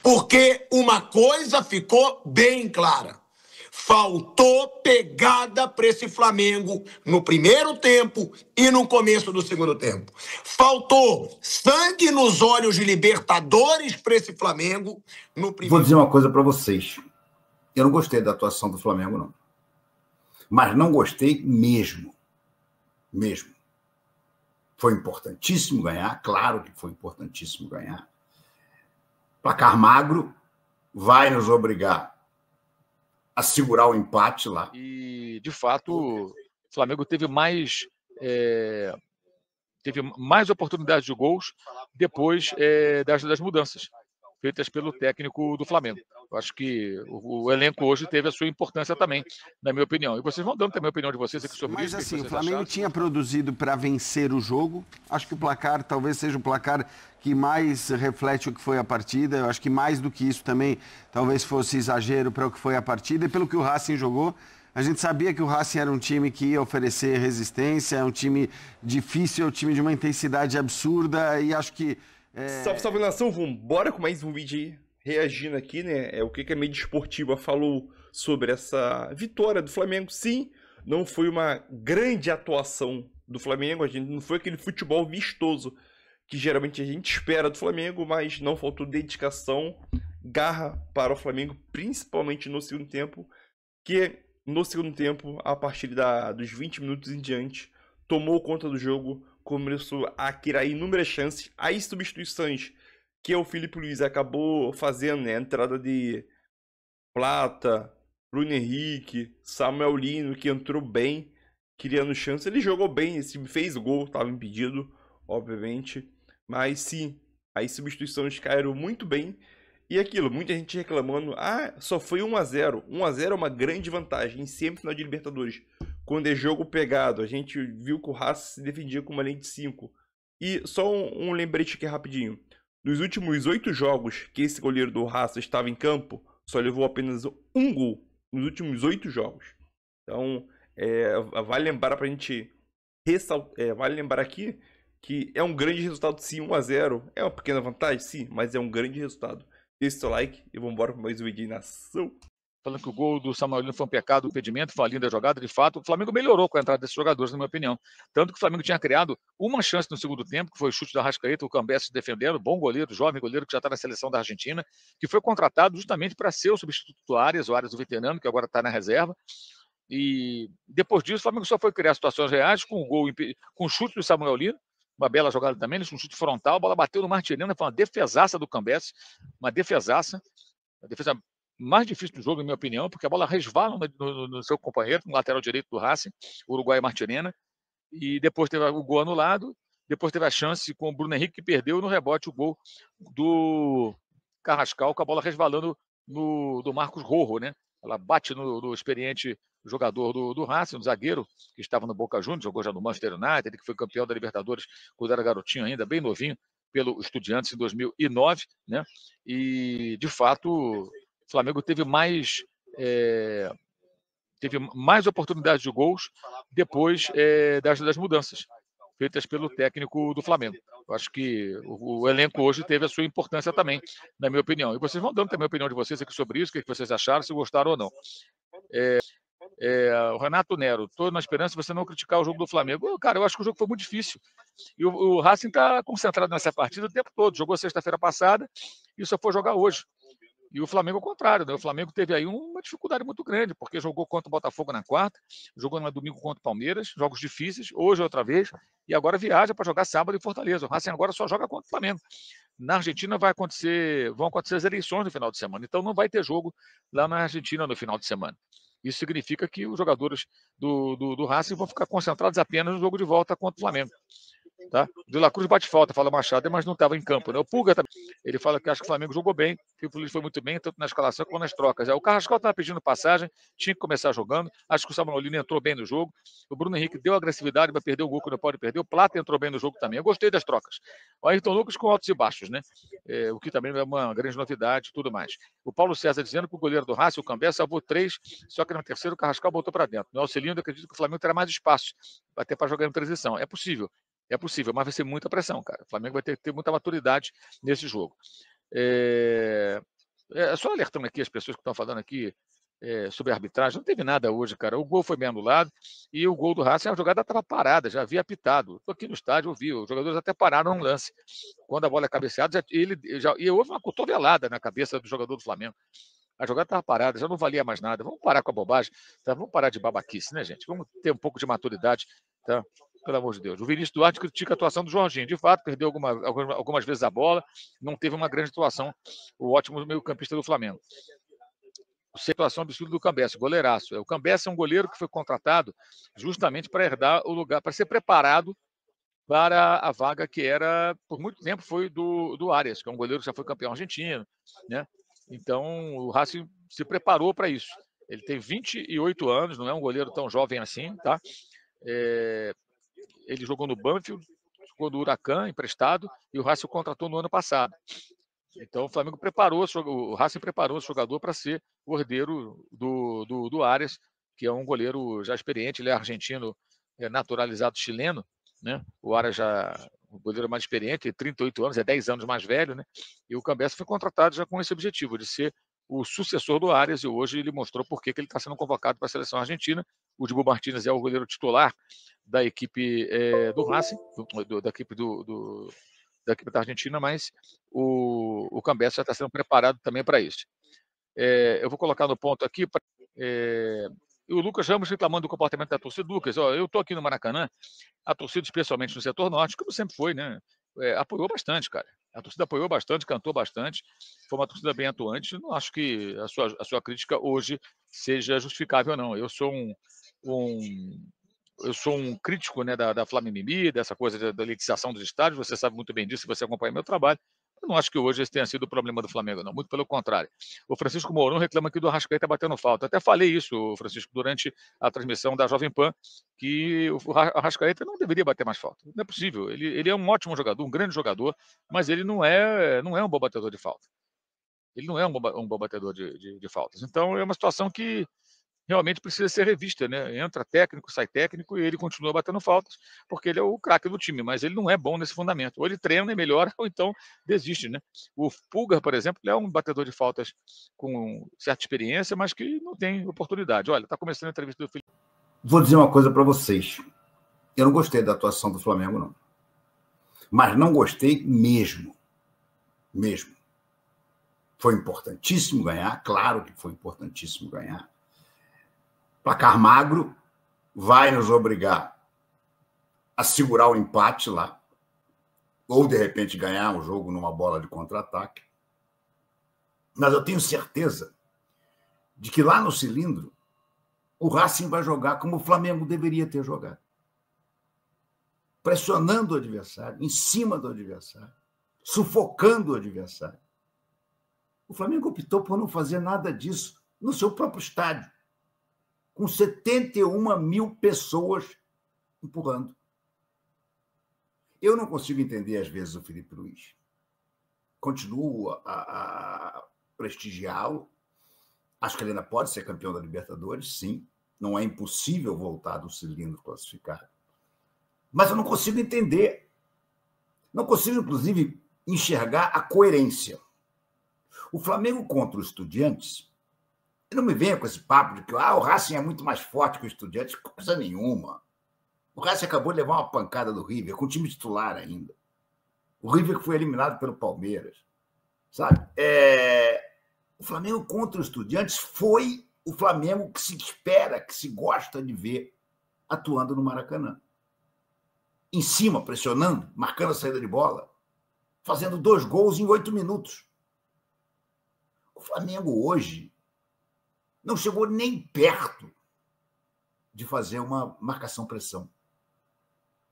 Porque uma coisa ficou bem clara. Faltou pegada para esse Flamengo no primeiro tempo e no começo do segundo tempo. Faltou sangue nos olhos de Libertadores para esse Flamengo no primeiro. Vou dizer uma coisa para vocês. Eu não gostei da atuação do Flamengo, não. Mas não gostei mesmo. Mesmo. Foi importantíssimo ganhar, claro que foi importantíssimo ganhar. Placar magro vai nos obrigar a segurar o empate lá. E, de fato, o Flamengo teve mais oportunidades de gols depois das mudanças feitas pelo técnico do Flamengo. Eu acho que o elenco hoje teve a sua importância também, na minha opinião. E vocês vão dando também a opinião de vocês aqui sobre isso. Mas assim, o Flamengo tinha produzido para vencer o jogo. Acho que o placar talvez seja o placar que mais reflete o que foi a partida. Eu acho que mais do que isso também talvez fosse exagero para o que foi a partida. E pelo que o Racing jogou, a gente sabia que o Racing era um time que ia oferecer resistência, é um time difícil, é um time de uma intensidade absurda e acho que... Salve, salve, nação! Vambora com mais um vídeo aí, reagindo aqui, né? O que a mídia esportiva falou sobre essa vitória do Flamengo. Sim, não foi uma grande atuação do Flamengo, a gente não foi aquele futebol vistoso que geralmente a gente espera do Flamengo, mas não faltou dedicação, garra para o Flamengo, principalmente no segundo tempo, que no segundo tempo, a partir dos 20 minutos em diante, tomou conta do jogo, começou a criar inúmeras chances. As substituições que o Filipe Luiz acabou fazendo, né? A entrada de Plata, Bruno Henrique, Samuel Lino, que entrou bem, criando chances. Ele jogou bem, esse time fez gol, estava impedido, obviamente. Mas sim, as substituições caíram muito bem. E aquilo, muita gente reclamando, só foi 1-0. 1-0 é uma grande vantagem em semifinal de Libertadores. Quando é jogo pegado, a gente viu que o Racing se defendia com uma linha de 5. E só um lembrete aqui rapidinho. Nos últimos 8 jogos que esse goleiro do Racing estava em campo, só levou apenas um gol. Nos últimos 8 jogos. Então, vale lembrar pra gente vale lembrar aqui que é um grande resultado sim, 1-0. É uma pequena vantagem, sim, mas é um grande resultado. Deixe seu like e vamos embora para mais um vídeo de nação. Falando que o gol do Samuel Lino foi um pecado, um impedimento, foi uma linda jogada, de fato. O Flamengo melhorou com a entrada desses jogadores, na minha opinião. Tanto que o Flamengo tinha criado uma chance no segundo tempo, que foi o chute da Arrascaeta, o Cambé se defendendo, bom goleiro, jovem goleiro que já está na seleção da Argentina, que foi contratado justamente para ser o substituto do Arias, o veterano, que agora está na reserva. E depois disso, o Flamengo só foi criar situações reais com o gol, com o chute do Samuel Lino, uma bela jogada também, um chute frontal, a bola bateu no Martirena, foi uma defesaça do Cambés, uma defesa mais difícil do jogo, na minha opinião, porque a bola resvala no seu companheiro, no lateral direito do Racing, o uruguaio Martirena, e depois teve o gol anulado, depois teve a chance com o Bruno Henrique, que perdeu no rebote o gol do Carrascal, com a bola resvalando do Marcos Rojo, né? Ela bate no experiente jogador do Racing, um zagueiro que estava no Boca Juniors, jogou já no Manchester United, que foi campeão da Libertadores quando era garotinho ainda, bem novinho, pelo Estudiantes em 2009, né? E, de fato, o Flamengo teve mais oportunidades de gols depois das mudanças feitas pelo técnico do Flamengo. Eu acho que o elenco hoje teve a sua importância também, na minha opinião. E vocês vão dando também a opinião de vocês aqui sobre isso, o que vocês acharam, se gostaram ou não. O Renato Nero, estou na esperança de você não criticar o jogo do Flamengo. Cara, eu acho que o jogo foi muito difícil. E o Racing está concentrado nessa partida o tempo todo. Jogou sexta-feira passada e só foi jogar hoje. E o Flamengo ao contrário, né? O Flamengo teve aí uma dificuldade muito grande, porque jogou contra o Botafogo na quarta, jogou no domingo contra o Palmeiras, jogos difíceis, hoje outra vez, e agora viaja para jogar sábado em Fortaleza. O Racing agora só joga contra o Flamengo. Na Argentina vão acontecer as eleições no final de semana, então não vai ter jogo lá na Argentina no final de semana. Isso significa que os jogadores do Racing vão ficar concentrados apenas no jogo de volta contra o Flamengo. Tá? O De La Cruz bate falta, fala Machado, mas não estava em campo. Né? O Pulga também, ele fala que acha que o Flamengo jogou bem, que o Felipe foi muito bem, tanto na escalação como nas trocas. O Carrascal estava pedindo passagem, tinha que começar jogando. Acho que o Samuel Lino entrou bem no jogo. O Bruno Henrique deu agressividade, vai perder o gol quando pode perder. O Plata entrou bem no jogo também. Eu gostei das trocas. O Ayrton Lucas com altos e baixos, né? O que também é uma grande novidade e tudo mais. O Paulo César dizendo que o goleiro do Racing, o Cambé, salvou 3, só que no terceiro o Carrascal botou para dentro. No auxílio, eu acredito que o Flamengo terá mais espaço, até para jogar em transição. É possível, mas vai ser muita pressão, cara. O Flamengo vai ter muita maturidade nesse jogo. Só alertando aqui as pessoas que estão falando aqui sobre a arbitragem, não teve nada hoje, cara. O gol foi bem anulado e o gol do Racing, a jogada estava parada, já havia apitado. Estou aqui no estádio, eu vi, os jogadores até pararam no lance. Quando a bola é cabeceada, e houve uma cotovelada na cabeça do jogador do Flamengo. A jogada estava parada, já não valia mais nada. Vamos parar com a bobagem, tá? Vamos parar de babaquice, né, gente? Vamos ter um pouco de maturidade, tá? Pelo amor de Deus. O Vinícius Duarte critica a atuação do Jorginho. De fato, perdeu algumas vezes a bola, não teve uma grande atuação, o ótimo meio-campista do Flamengo. Situação absurda do Cambessa, goleiraço. O Cambessa é um goleiro que foi contratado justamente para herdar o lugar, para ser preparado para a vaga que era, por muito tempo, foi do Arias, que é um goleiro que já foi campeão argentino, né? Então, o Racing se preparou para isso. Ele tem 28 anos, não é um goleiro tão jovem assim, tá? Ele jogou no Banfield, jogou no Huracan, emprestado, e o Racing o contratou no ano passado. Então, o Flamengo preparou, o Racing preparou o jogador para ser o herdeiro do Arias, que é um goleiro já experiente, ele é argentino, naturalizado chileno, né? O Arias o goleiro mais experiente, 38 anos, é 10 anos mais velho, né? E o Cambessa foi contratado já com esse objetivo, de ser o sucessor do Arias, e hoje ele mostrou por que ele está sendo convocado para a seleção argentina. O Dibu Martínez é o goleiro titular da equipe do Racing, da equipe da equipe da Argentina, mas o Cambessa já está sendo preparado também para isso. Eu vou colocar no ponto aqui. E o Lucas Ramos reclamando do comportamento da torcida. Lucas, eu estou aqui no Maracanã, a torcida, especialmente no setor norte, como sempre foi, né? Apoiou bastante, cara. A torcida apoiou bastante, cantou bastante, foi uma torcida bem atuante. Não acho que a sua crítica hoje seja justificável, não. Eu sou um crítico, né, da Flamimimi, dessa coisa da elitização dos estádios, você sabe muito bem disso, se você acompanha meu trabalho. Eu não acho que hoje esse tenha sido o problema do Flamengo, não, muito pelo contrário. O Francisco Mourão reclama aqui do Arrascaeta batendo falta. Até falei isso, Francisco, durante a transmissão da Jovem Pan, que o Arrascaeta não deveria bater mais falta. Não é possível. Ele é um ótimo jogador, um grande jogador, mas ele não é um bom batedor de falta. Ele não é um bom batedor de faltas. Então, é uma situação que realmente precisa ser revista, né? Entra técnico, sai técnico e ele continua batendo faltas, porque ele é o craque do time, mas ele não é bom nesse fundamento. Ou ele treina e melhora, ou então desiste, né? O Pulgar, por exemplo, ele é um batedor de faltas com certa experiência, mas que não tem oportunidade. Olha, está começando a entrevista do Felipe. Vou dizer uma coisa para vocês. Eu não gostei da atuação do Flamengo, não. Mas não gostei mesmo. Mesmo. Foi importantíssimo ganhar, claro que foi importantíssimo ganhar. Placar magro vai nos obrigar a segurar o empate lá, ou, de repente, ganhar o jogo numa bola de contra-ataque. Mas eu tenho certeza de que lá no cilindro o Racing vai jogar como o Flamengo deveria ter jogado. Pressionando o adversário, em cima do adversário, sufocando o adversário. O Flamengo optou por não fazer nada disso no seu próprio estádio, com 71 mil pessoas empurrando. Eu não consigo entender, às vezes, o Felipe Luiz. Continuo a prestigiá-lo. Acho que ele ainda pode ser campeão da Libertadores, sim. Não é impossível voltar do cilindro classificado. Mas eu não consigo entender. Não consigo, inclusive, enxergar a coerência. O Flamengo contra os Estudiantes, e não me venha com esse papo de que o Racing é muito mais forte que o Estudiantes, coisa nenhuma. O Racing acabou de levar uma pancada do River, com o time titular ainda. O River que foi eliminado pelo Palmeiras. Sabe? O Flamengo contra os Estudiantes foi o Flamengo que se espera, que se gosta de ver atuando no Maracanã. Em cima, pressionando, marcando a saída de bola, fazendo 2 gols em 8 minutos. O Flamengo hoje não chegou nem perto de fazer uma marcação-pressão.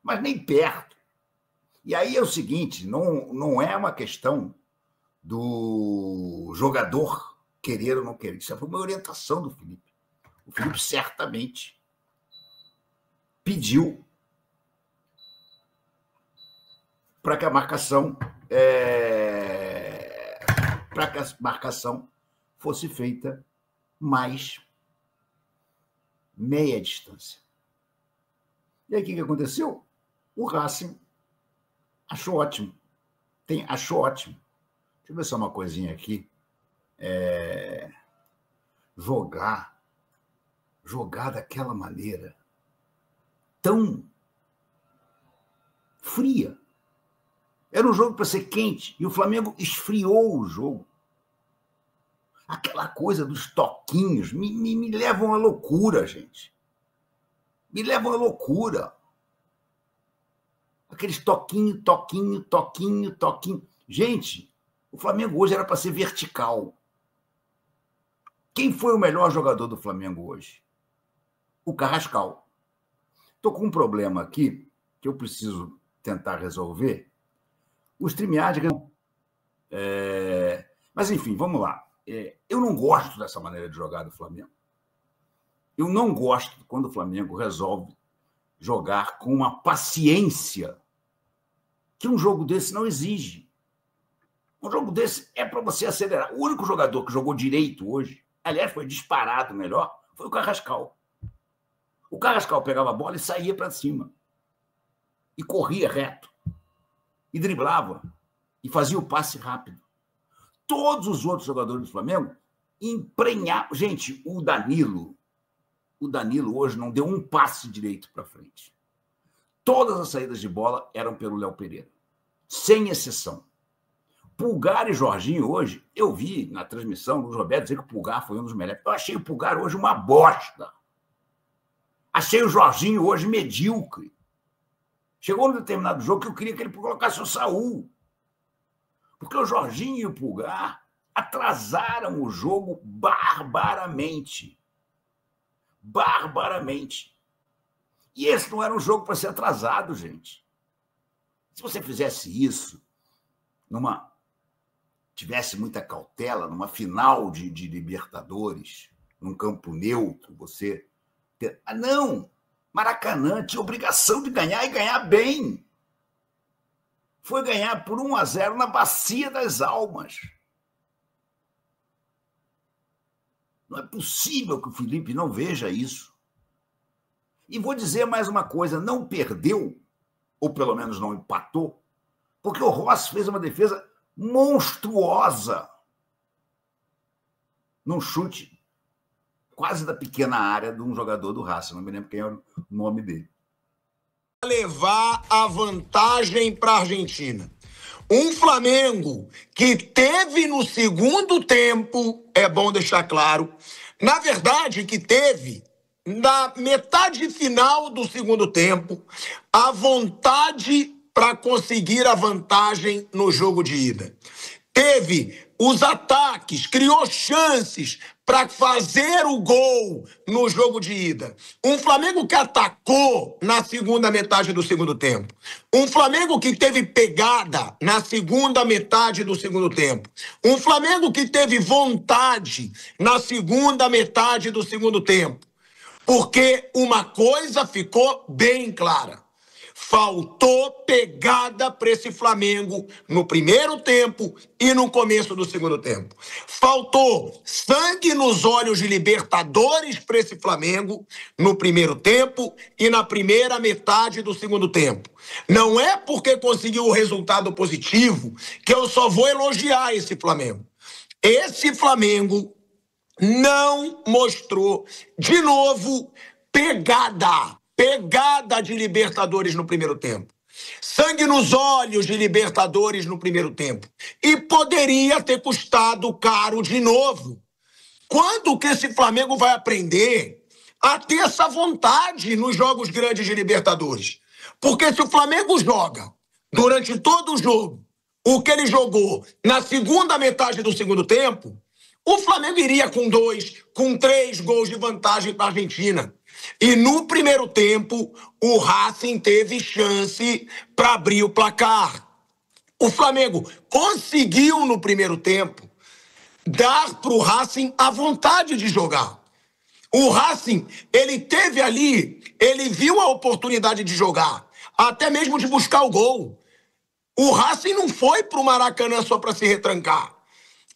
Mas nem perto. E aí é o seguinte, não é uma questão do jogador querer ou não querer. Isso foi uma orientação do Felipe. O Felipe certamente pediu para que a marcação fosse feita mais meia distância. E aí o que aconteceu? O Racing achou ótimo. Achou ótimo. Deixa eu ver só uma coisinha aqui. jogar daquela maneira tão fria. Era um jogo para ser quente, e o Flamengo esfriou o jogo. Aquela coisa dos toquinhos me levam à loucura, gente. Me levam à loucura. Aqueles toquinho. Gente, o Flamengo hoje era para ser vertical. Quem foi o melhor jogador do Flamengo hoje? O Carrascal. Estou com um problema aqui que eu preciso tentar resolver. O StreamYard... Mas, enfim, vamos lá. Eu não gosto dessa maneira de jogar do Flamengo. Eu não gosto quando o Flamengo resolve jogar com uma paciência que um jogo desse não exige. Um jogo desse é para você acelerar. O único jogador que jogou direito hoje, aliás, foi disparado melhor, foi o Carrascal. O Carrascal pegava a bola e saía para cima. E corria reto. E driblava. E fazia o passe rápido. Todos os outros jogadores do Flamengo emprenhavam. Gente, o Danilo hoje não deu um passe direito para frente. Todas as saídas de bola eram pelo Léo Pereira. Sem exceção. Pulgar e Jorginho hoje, eu vi na transmissão do Roberto dizer que o Pulgar foi um dos melhores. Eu achei o Pulgar hoje uma bosta. Achei o Jorginho hoje medíocre. Chegou num determinado jogo que eu queria que ele colocasse o Saul. Porque o Jorginho e o Pulgar atrasaram o jogo barbaramente. Barbaramente. E esse não era um jogo para ser atrasado, gente. Se você fizesse isso, tivesse muita cautela, numa final de Libertadores, num campo neutro, você... não! Maracanã tinha obrigação de ganhar e ganhar bem. Foi ganhar por 1-0 na Bacia das Almas. Não é possível que o Felipe não veja isso. E vou dizer mais uma coisa, não perdeu, ou pelo menos não empatou, porque o Rossi fez uma defesa monstruosa num chute quase da pequena área de um jogador do Racing, não me lembro quem é o nome dele. Levar a vantagem para a Argentina. Um Flamengo que teve no segundo tempo, é bom deixar claro, na verdade que teve na metade final do segundo tempo a vontade para conseguir a vantagem no jogo de ida. Teve os ataques, criou chances para fazer o gol no jogo de ida. Um Flamengo que atacou na segunda metade do segundo tempo. Um Flamengo que teve pegada na segunda metade do segundo tempo. Um Flamengo que teve vontade na segunda metade do segundo tempo. Porque uma coisa ficou bem clara. Faltou pegada para esse Flamengo no primeiro tempo e no começo do segundo tempo. Faltou sangue nos olhos de Libertadores para esse Flamengo no primeiro tempo e na primeira metade do segundo tempo. Não é porque conseguiu o resultado positivo que eu só vou elogiar esse Flamengo. Esse Flamengo não mostrou, de novo, pegada de Libertadores no primeiro tempo. Sangue nos olhos de Libertadores no primeiro tempo. E poderia ter custado caro de novo. Quando que esse Flamengo vai aprender a ter essa vontade nos jogos grandes de Libertadores? Porque se o Flamengo joga durante todo o jogo o que ele jogou na segunda metade do segundo tempo, o Flamengo iria com 2, com 3 gols de vantagem para a Argentina. E no primeiro tempo, o Racing teve chance para abrir o placar. O Flamengo conseguiu, no primeiro tempo, dar para o Racing a vontade de jogar. O Racing, ele teve ali, ele viu a oportunidade de jogar, até mesmo de buscar o gol. O Racing não foi para o Maracanã só para se retrancar.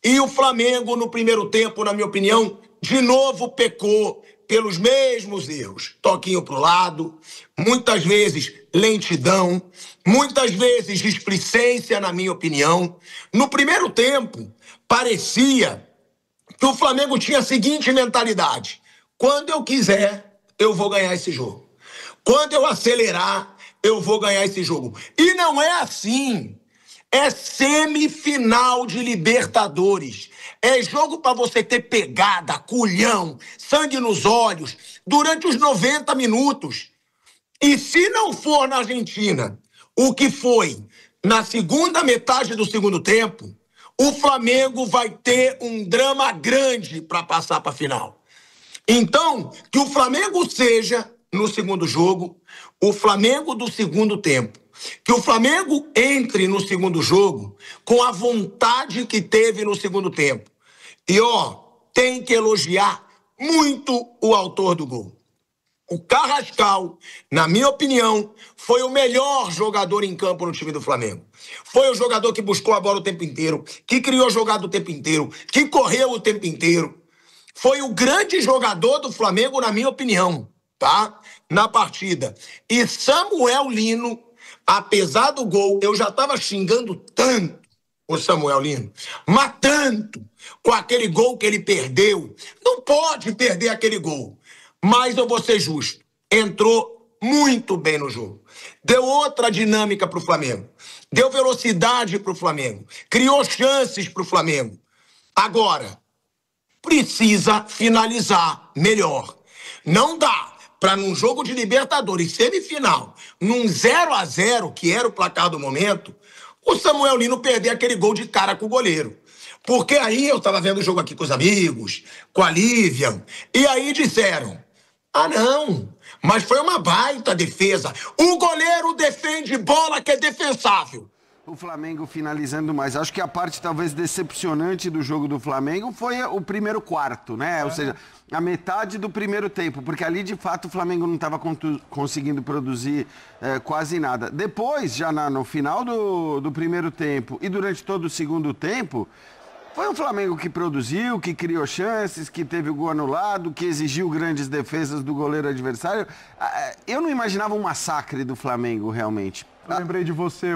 E o Flamengo, no primeiro tempo, na minha opinião, de novo pecou pelos mesmos erros. Toquinho pro lado, muitas vezes lentidão, muitas vezes displicência, na minha opinião. No primeiro tempo, parecia que o Flamengo tinha a seguinte mentalidade: quando eu quiser, eu vou ganhar esse jogo. Quando eu acelerar, eu vou ganhar esse jogo. E não é assim. É semifinal de Libertadores. É jogo para você ter pegada, culhão, sangue nos olhos, durante os 90 minutos. E se não for na Argentina, o que foi na segunda metade do segundo tempo, o Flamengo vai ter um drama grande para passar para a final. Então, que o Flamengo seja, no segundo jogo, o Flamengo do segundo tempo. Que o Flamengo entre no segundo jogo com a vontade que teve no segundo tempo. E, tem que elogiar muito o autor do gol. O Carrascal, na minha opinião, foi o melhor jogador em campo no time do Flamengo. Foi o jogador que buscou a bola o tempo inteiro, que criou jogada o tempo inteiro, que correu o tempo inteiro. Foi o grande jogador do Flamengo, na minha opinião, tá? Na partida. E Samuel Lino, apesar do gol, eu já estava xingando tanto o Samuel Lino, mas tanto, com aquele gol que ele perdeu. Não pode perder aquele gol. Mas eu vou ser justo, entrou muito bem no jogo. Deu outra dinâmica para o Flamengo. Deu velocidade para o Flamengo. Criou chances para o Flamengo. Agora, precisa finalizar melhor. Não dá para, num jogo de Libertadores, semifinal, num 0-0, que era o placar do momento, o Samuel Lino perder aquele gol de cara com o goleiro. Porque aí eu estava vendo o jogo aqui com os amigos, com a Lívia, e aí disseram: ah, não, mas foi uma baita defesa. O goleiro defende bola que é defensável. O Flamengo finalizando mais. Acho que a parte talvez decepcionante do jogo do Flamengo foi o primeiro quarto, né? Ou seja, a metade do primeiro tempo, porque ali de fato o Flamengo não estava conseguindo produzir quase nada. Depois, já no final do primeiro tempo e durante todo o segundo tempo, foi um Flamengo que produziu, que criou chances, que teve o gol anulado, que exigiu grandes defesas do goleiro adversário. Eu não imaginava um massacre do Flamengo, realmente. Eu lembrei de você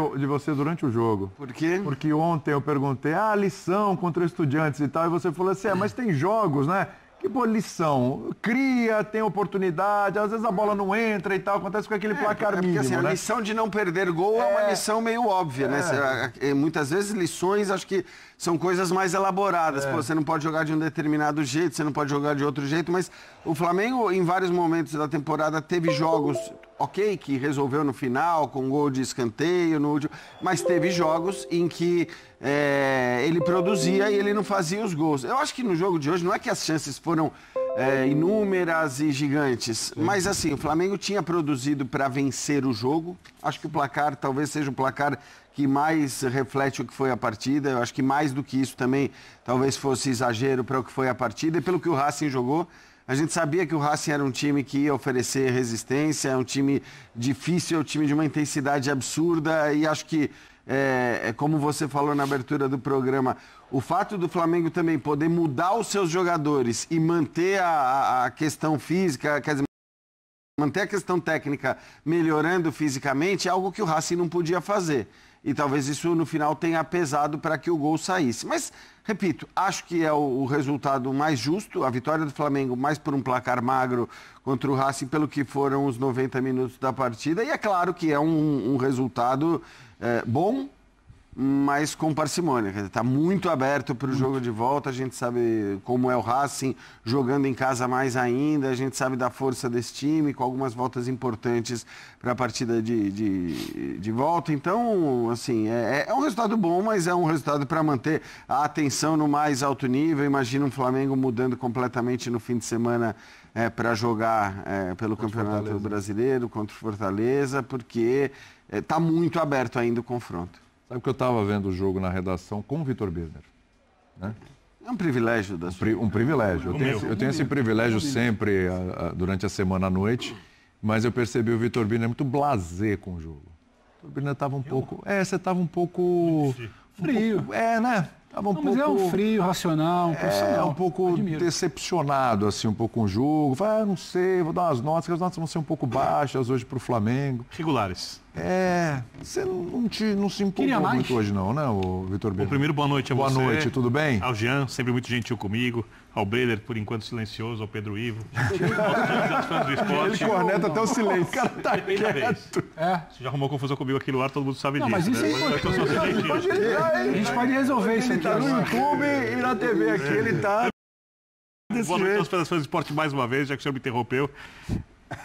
durante o jogo. Por quê? Porque ontem eu perguntei, lição contra Estudiantes e tal, e você falou assim, mas tem jogos, né? Que boa lição. Cria, tem oportunidade, às vezes a bola não entra e tal, acontece com aquele placar mínimo, assim, né? A lição de não perder gol é uma lição meio óbvia, né? Muitas vezes lições, acho que são coisas mais elaboradas. Pô, você não pode jogar de um determinado jeito, você não pode jogar de outro jeito, mas o Flamengo, em vários momentos da temporada, teve jogos, ok, que resolveu no final, com gol de escanteio, no último, mas teve jogos em que ele produzia e ele não fazia os gols. Eu acho que no jogo de hoje, não é que as chances foram inúmeras e gigantes, mas assim, o Flamengo tinha produzido para vencer o jogo. Acho que o placar talvez seja o placar que mais reflete o que foi a partida. Eu acho que mais do que isso também talvez fosse exagero para o que foi a partida e pelo que o Racing jogou. A gente sabia que o Racing era um time que ia oferecer resistência, é um time difícil, é um time de uma intensidade absurda e acho que, como você falou na abertura do programa, o fato do Flamengo também poder mudar os seus jogadores e manter a questão física, quer dizer, manter a questão técnica melhorando fisicamente é algo que o Racing não podia fazer. E talvez isso no final tenha pesado para que o gol saísse. Mas, repito, acho que é o resultado mais justo, a vitória do Flamengo mais por um placar magro contra o Racing pelo que foram os 90 minutos da partida. E é claro que é um resultado bom, mas com parcimônia. Está muito aberto para o jogo de volta, a gente sabe como é o Racing, jogando em casa mais ainda, a gente sabe da força desse time, com algumas voltas importantes para a partida de volta. Então, assim, é um resultado bom, mas é um resultado para manter a atenção no mais alto nível. Imagina um Flamengo mudando completamente no fim de semana para jogar pelo Campeonato Brasileiro contra o Fortaleza, porque está muito aberto ainda o confronto. Sabe que eu estava vendo o jogo na redação com o Vitor Birner, né? É um privilégio da sua... Um privilégio. Eu tenho esse privilégio sempre durante a semana à noite, mas eu percebi o Vitor Birner muito blasé com o jogo. O Vitor Birner estava um pouco... você estava um pouco... Frio. Né? Tava um pouco... Mas é um frio, racional, um profissional. Um pouco decepcionado, assim, um pouco com o jogo. Não sei, vou dar umas notas, que as notas vão ser um pouco baixas hoje para o Flamengo. Regulares. Você não se empolgou muito hoje não, né, Vitor Bino? Bom, primeiro, boa noite a você. Boa noite, tudo bem? Ao Jean, sempre muito gentil comigo. Ao Breiler, por enquanto silencioso. Ao Pedro Ivo. Ele corneta até o silêncio. O cara tá quieto. Você já arrumou confusão comigo aqui no ar, todo mundo sabe disso. Mas isso é importante. A gente pode resolver isso aqui. Ele tá no YouTube e na TV aqui, ele tá... Boa noite aos fãs do esporte mais uma vez, já que o senhor me interrompeu.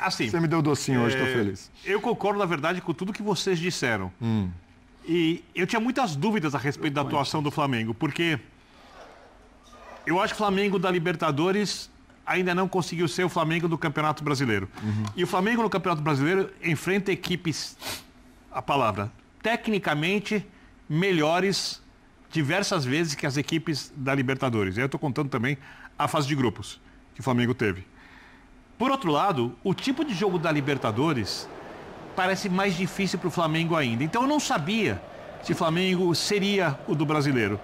Assim, você me deu docinho hoje, tô feliz. Eu concordo, na verdade, com tudo que vocês disseram. E eu tinha muitas dúvidas a respeito da atuação do Flamengo, porque eu acho que o Flamengo da Libertadores ainda não conseguiu ser o Flamengo do Campeonato Brasileiro. E o Flamengo no Campeonato Brasileiro enfrenta equipes, a palavra, tecnicamente melhores diversas vezes que as equipes da Libertadores. E aí eu estou contando também a fase de grupos que o Flamengo teve. Por outro lado, o tipo de jogo da Libertadores parece mais difícil para o Flamengo ainda. Então eu não sabia se o Flamengo seria o do brasileiro.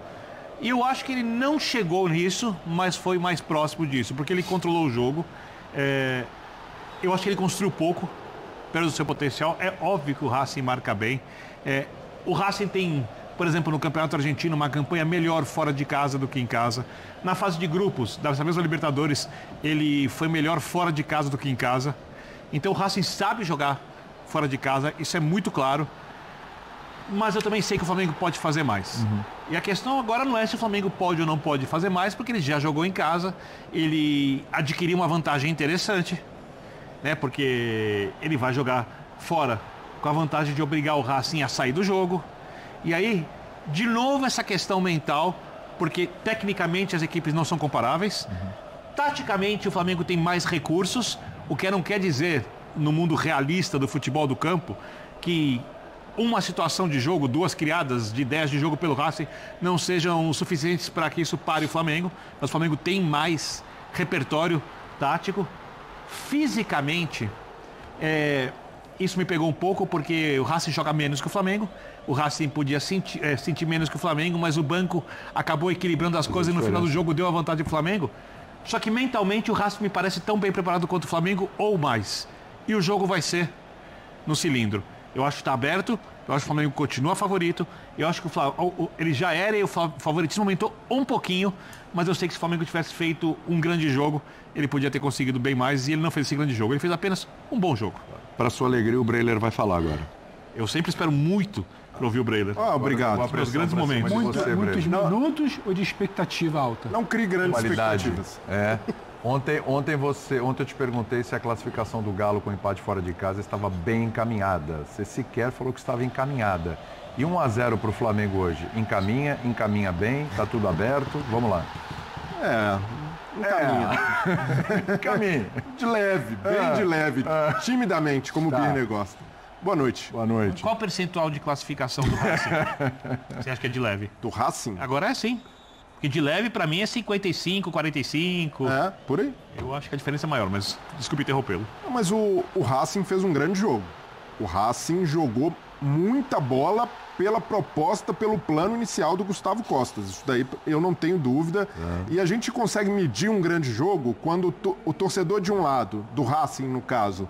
E eu acho que ele não chegou nisso, mas foi mais próximo disso, porque ele controlou o jogo. Eu acho que ele construiu pouco, pelo seu potencial. É óbvio que o Racing marca bem. O Racing tem, por exemplo, no Campeonato Argentino, uma campanha melhor fora de casa do que em casa. Na fase de grupos, dessa mesma Libertadores, ele foi melhor fora de casa do que em casa. Então o Racing sabe jogar fora de casa, isso é muito claro. Mas eu também sei que o Flamengo pode fazer mais. E a questão agora não é se o Flamengo pode ou não pode fazer mais, porque ele já jogou em casa, ele adquiriu uma vantagem interessante, né? Porque ele vai jogar fora com a vantagem de obrigar o Racing a sair do jogo. E aí, de novo, essa questão mental, porque tecnicamente as equipes não são comparáveis. Taticamente, o Flamengo tem mais recursos, o que não quer dizer, no mundo realista do futebol do campo, que uma situação de jogo, 2 criadas de 10 de jogo pelo Racing, não sejam suficientes para que isso pare o Flamengo. Mas o Flamengo tem mais repertório tático. Fisicamente, isso me pegou um pouco, porque o Racing joga menos que o Flamengo. O Racing podia sentir menos que o Flamengo, mas o banco acabou equilibrando as coisas e no final do jogo deu a vantagem para o Flamengo. Só que mentalmente o Racing me parece tão bem preparado quanto o Flamengo ou mais. E o jogo vai ser no cilindro. Eu acho que está aberto, eu acho que o Flamengo continua favorito, eu acho que ele já era e o favoritismo aumentou um pouquinho, mas eu sei que se o Flamengo tivesse feito um grande jogo, ele podia ter conseguido bem mais, e ele não fez esse grande jogo, ele fez apenas um bom jogo. Para sua alegria, o Breiler vai falar agora. Eu sempre espero muito para ouvir o Breiler. Obrigado. Pelos grandes momentos. Muitos minutos ou de expectativa alta? Não crie grandes expectativas. Ontem eu te perguntei se a classificação do Galo com empate fora de casa estava bem encaminhada. Você sequer falou que estava encaminhada. E 1-0 para o Flamengo hoje. Encaminha bem, está tudo aberto. Vamos lá. Encaminha. De leve, bem de leve. Timidamente, como o Birner gosta. Boa noite. Boa noite. Qual o percentual de classificação do Racing? Você acha que é de leve? Do Racing? Agora é sim. Porque de leve, pra mim, é 55, 45. Por aí. Eu acho que a diferença é maior, mas desculpe interrompê-lo. Mas o Racing fez um grande jogo. O Racing jogou muita bola pela proposta, pelo plano inicial do Gustavo Costas. Isso daí eu não tenho dúvida. E a gente consegue medir um grande jogo quando o torcedor de um lado, do Racing no caso,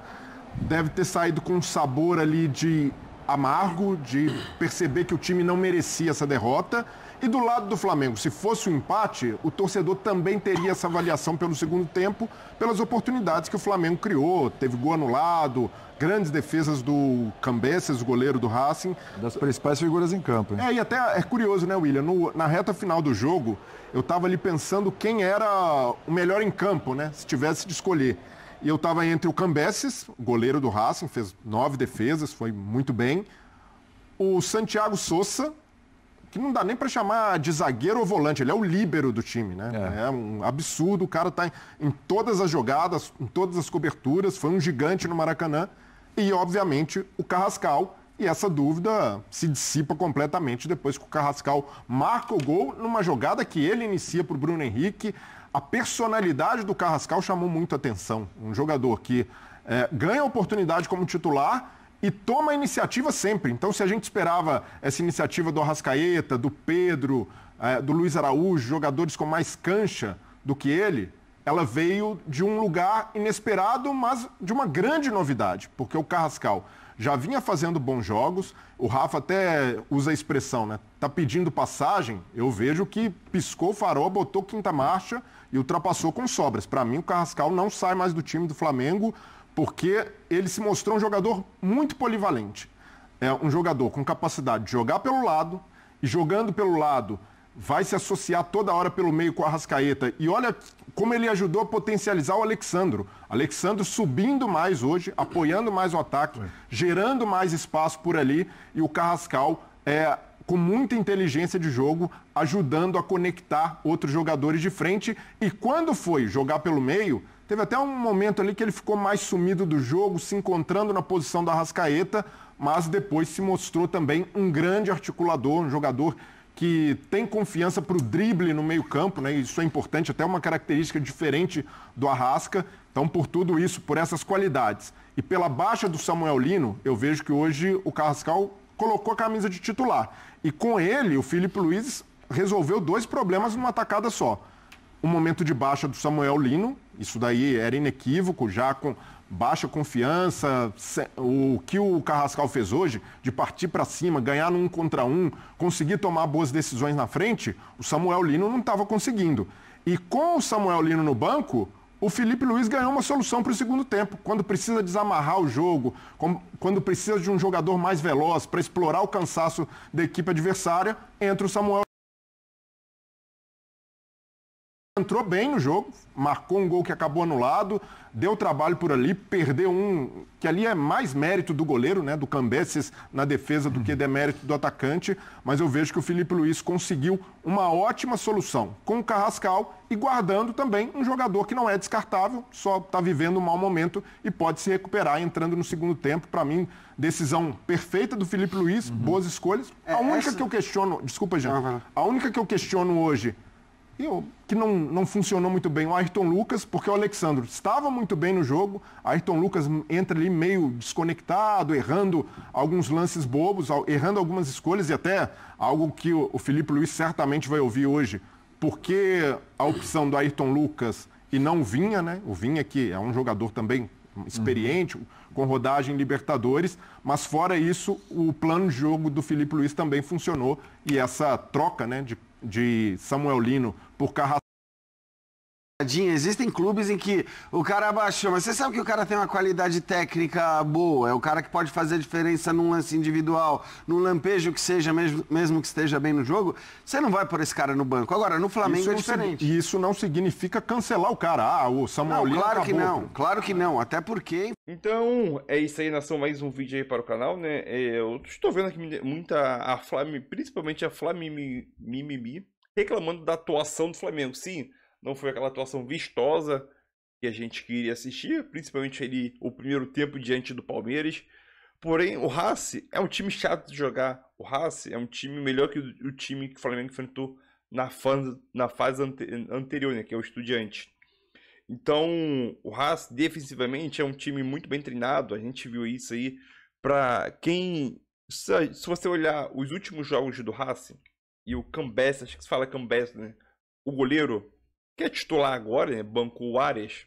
deve ter saído com um sabor ali de amargo, de perceber que o time não merecia essa derrota. E do lado do Flamengo, se fosse um empate, o torcedor também teria essa avaliação pelo segundo tempo, pelas oportunidades que o Flamengo criou. Teve gol anulado, grandes defesas do Cambeses, o goleiro do Racing. Das principais figuras em campo, hein? E até é curioso, né, William? Na reta final do jogo, eu estava ali pensando quem era o melhor em campo, né? Se tivesse de escolher. E eu estava entre o Cambeses, o goleiro do Racing, fez 9 defesas, foi muito bem. O Santiago Sousa, que não dá nem para chamar de zagueiro ou volante, ele é o líbero do time, né? É um absurdo, o cara tá em todas as jogadas, em todas as coberturas, foi um gigante no Maracanã. E, obviamente, o Carrascal, e essa dúvida se dissipa completamente depois que o Carrascal marca o gol numa jogada que ele inicia para o Bruno Henrique. A personalidade do Carrascal chamou muito atenção. Um jogador que ganha a oportunidade como titular e toma a iniciativa sempre. Então, se a gente esperava essa iniciativa do Arrascaeta, do Pedro, do Luiz Araújo, jogadores com mais cancha do que ele, ela veio de um lugar inesperado, mas de uma grande novidade, porque o Carrascal já vinha fazendo bons jogos. O Rafa até usa a expressão, né? Tá pedindo passagem. Eu vejo que piscou o farol, botou quinta marcha e ultrapassou com sobras. Para mim, o Carrascal não sai mais do time do Flamengo porque ele se mostrou um jogador muito polivalente. É um jogador com capacidade de jogar pelo lado e jogando pelo lado vai se associar toda hora pelo meio com a Arrascaeta. E olha como ele ajudou a potencializar o Alexandro. Alexandro subindo mais hoje, apoiando mais o ataque, gerando mais espaço por ali. E o Carrascal, com muita inteligência de jogo, ajudando a conectar outros jogadores de frente. E quando foi jogar pelo meio, teve até um momento ali que ele ficou mais sumido do jogo, se encontrando na posição da Arrascaeta, mas depois se mostrou também um grande articulador, um jogador que tem confiança para o drible no meio-campo, né? Isso é importante, até uma característica diferente do Arrasca. Então, por tudo isso, por essas qualidades e pela baixa do Samuel Lino, eu vejo que hoje o Carrascal colocou a camisa de titular. E com ele, o Filipe Luís resolveu 2 problemas numa tacada só. O momento de baixa do Samuel Lino, isso daí era inequívoco, já com baixa confiança. O que o Carrascal fez hoje, de partir para cima, ganhar no 1 contra 1, conseguir tomar boas decisões na frente, o Samuel Lino não estava conseguindo. E com o Samuel Lino no banco, o Filipe Luís ganhou uma solução para o segundo tempo. Quando precisa desamarrar o jogo, quando precisa de um jogador mais veloz para explorar o cansaço da equipe adversária, entra o Samuel. Entrou bem no jogo, marcou um gol que acabou anulado, deu trabalho por ali, perdeu um, que ali é mais mérito do goleiro, né, do Cambeses na defesa do que demérito do atacante, mas eu vejo que o Filipe Luís conseguiu uma ótima solução com o Carrascal e guardando também um jogador que não é descartável, só está vivendo um mau momento e pode se recuperar entrando no segundo tempo. Para mim, decisão perfeita do Filipe Luís, boas escolhas. A única que eu questiono, desculpa, Jean, a única que eu questiono hoje, que não funcionou muito bem, o Ayrton Lucas, porque o Alexandro estava muito bem no jogo, Ayrton Lucas entra ali meio desconectado, errando alguns lances bobos, errando algumas escolhas e até algo que o Filipe Luís certamente vai ouvir hoje, porque a opção do Ayrton Lucas e não o Vinha, né? O Vinha que é um jogador também experiente, com rodagem em Libertadores, mas fora isso, o plano de jogo do Filipe Luís também funcionou e essa troca, né, de Samuel Lino por Carrascal. Existem clubes em que o cara abaixou, mas você sabe que o cara tem uma qualidade técnica boa, é o cara que pode fazer diferença num lance individual, num lampejo que seja, mesmo que esteja bem no jogo, você não vai pôr esse cara no banco. Agora, no Flamengo é diferente. E isso não significa cancelar o cara. O Samuel Lino claro que não, claro que não, até porque... Então, é isso aí, nação, mais um vídeo aí para o canal, né? Eu estou vendo aqui muita principalmente a Flamimimi, reclamando da atuação do Flamengo. Sim, não foi aquela atuação vistosa que a gente queria assistir, principalmente o primeiro tempo diante do Palmeiras. Porém, o Racing é um time chato de jogar. O Racing é um time melhor que o time que o Flamengo enfrentou na fase anterior, né, que é o Estudiantes. Então, o Racing defensivamente é um time muito bem treinado. A gente viu isso aí. Para quem... Se você olhar os últimos jogos do Racing e o Cambeses, acho que se fala Cambeses, né? O goleiro, que é titular agora, né? Bancou o Arias.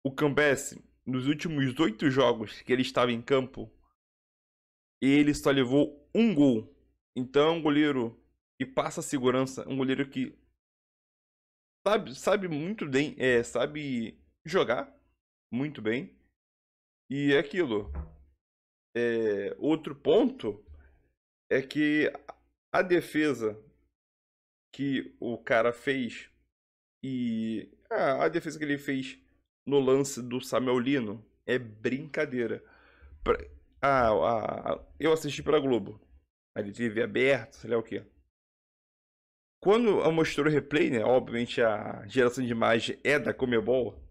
O Cambeses, nos últimos 8 jogos que ele estava em campo, ele só levou um gol. Então, é um goleiro que passa segurança, um goleiro que sabe muito bem, sabe jogar muito bem. E é aquilo. Outro ponto é que a defesa que o cara fez e a defesa que ele fez no lance do Samuel Lino é brincadeira. Eu assisti pela Globo, a TV aberta, sei lá o que. Quando eu mostrei o replay, né, obviamente a geração de imagem é da Comebol,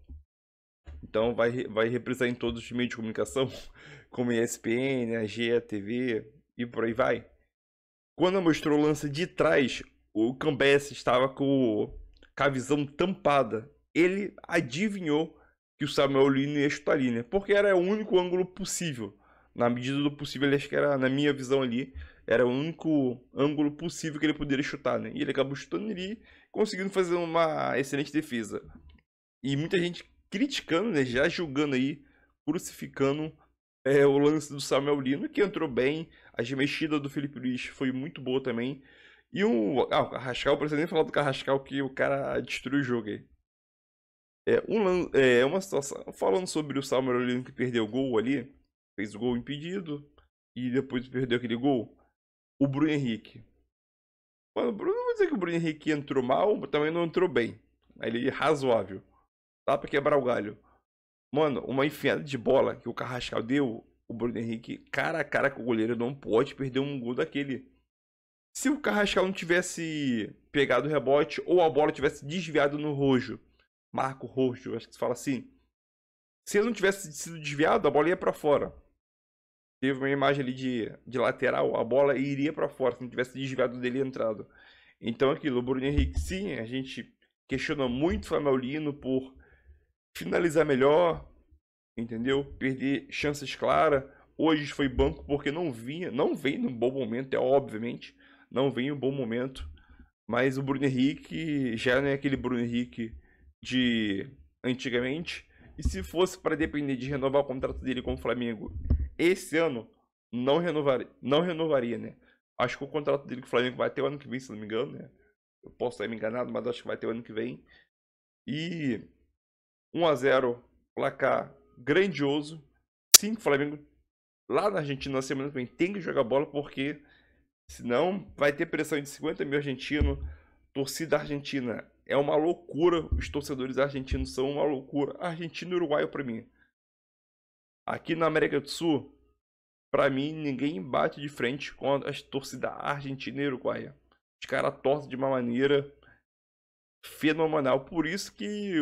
então vai reprisar em todos os meios de comunicação, como ESPN, a GE.TV e por aí vai. Quando mostrou o lance de trás, o Cambeses estava com a visão tampada. Ele adivinhou que o Samuel Lino ia chutar ali, né? Porque era o único ângulo possível. Na medida do possível, ele acho que era, na minha visão ali, era o único ângulo possível que ele poderia chutar, né? E ele acabou chutando ali, conseguindo fazer uma excelente defesa. E muita gente criticando, né? Já julgando aí, crucificando o lance do Samuel Lino, que entrou bem. A mexida do Felipe Luiz foi muito boa também. E o Carrascal, não precisa nem falar do Carrascal, que o cara destruiu o jogo aí. Uma situação, falando sobre o Samuel Lino que perdeu o gol ali, fez o gol impedido, e depois perdeu aquele gol. O Bruno Henrique. Mano, não vou dizer que o Bruno Henrique entrou mal, mas também não entrou bem. Ele é razoável. Dá pra quebrar o galho. Mano, uma enfiada de bola que o Carrascal deu, o Bruno Henrique, cara a cara com o goleiro, não pode perder um gol daquele. Se o Carrascal não tivesse pegado o rebote, ou a bola tivesse desviado no Rojo, Marco Rojo, acho que se fala assim. Se ele não tivesse sido desviado, a bola ia pra fora. Teve uma imagem ali de lateral, a bola iria pra fora, se não tivesse desviado dele e entrado. Então aquilo, o Bruno Henrique, sim, a gente questiona muito o Samuel Lino por finalizar melhor, entendeu? Perder chances claras. Hoje foi banco porque não vem num bom momento, obviamente, não vem em um bom momento. Mas o Bruno Henrique já não é aquele Bruno Henrique de antigamente. E se fosse para depender de renovar o contrato dele com o Flamengo esse ano, não renovaria, né? Acho que o contrato dele com o Flamengo vai até o ano que vem, se não me engano, né? Eu posso estar me enganado, mas acho que vai ter o ano que vem. E 1-0, placar grandioso. Sim, o Flamengo lá na Argentina na semana que vem tem que jogar bola, porque senão vai ter pressão de 50 mil argentinos. Torcida argentina é uma loucura. Os torcedores argentinos são uma loucura. Argentino e uruguaio pra mim. Aqui na América do Sul, pra mim, ninguém bate de frente com a torcida argentina e uruguaia. Os caras torcem de uma maneira fenomenal. Por isso que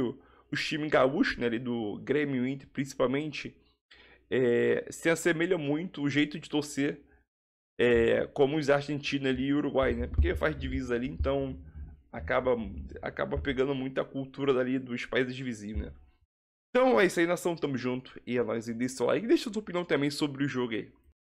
os times gaúchos, né, ali do Grêmio Inter, principalmente, se assemelha muito o jeito de torcer como os argentinos ali e uruguai, né? Porque faz divisa ali, então acaba pegando muito a cultura dali dos países vizinhos, né? Então é isso aí, nação, tamo junto. E é nóis, e deixa seu like e deixa sua opinião também sobre o jogo aí.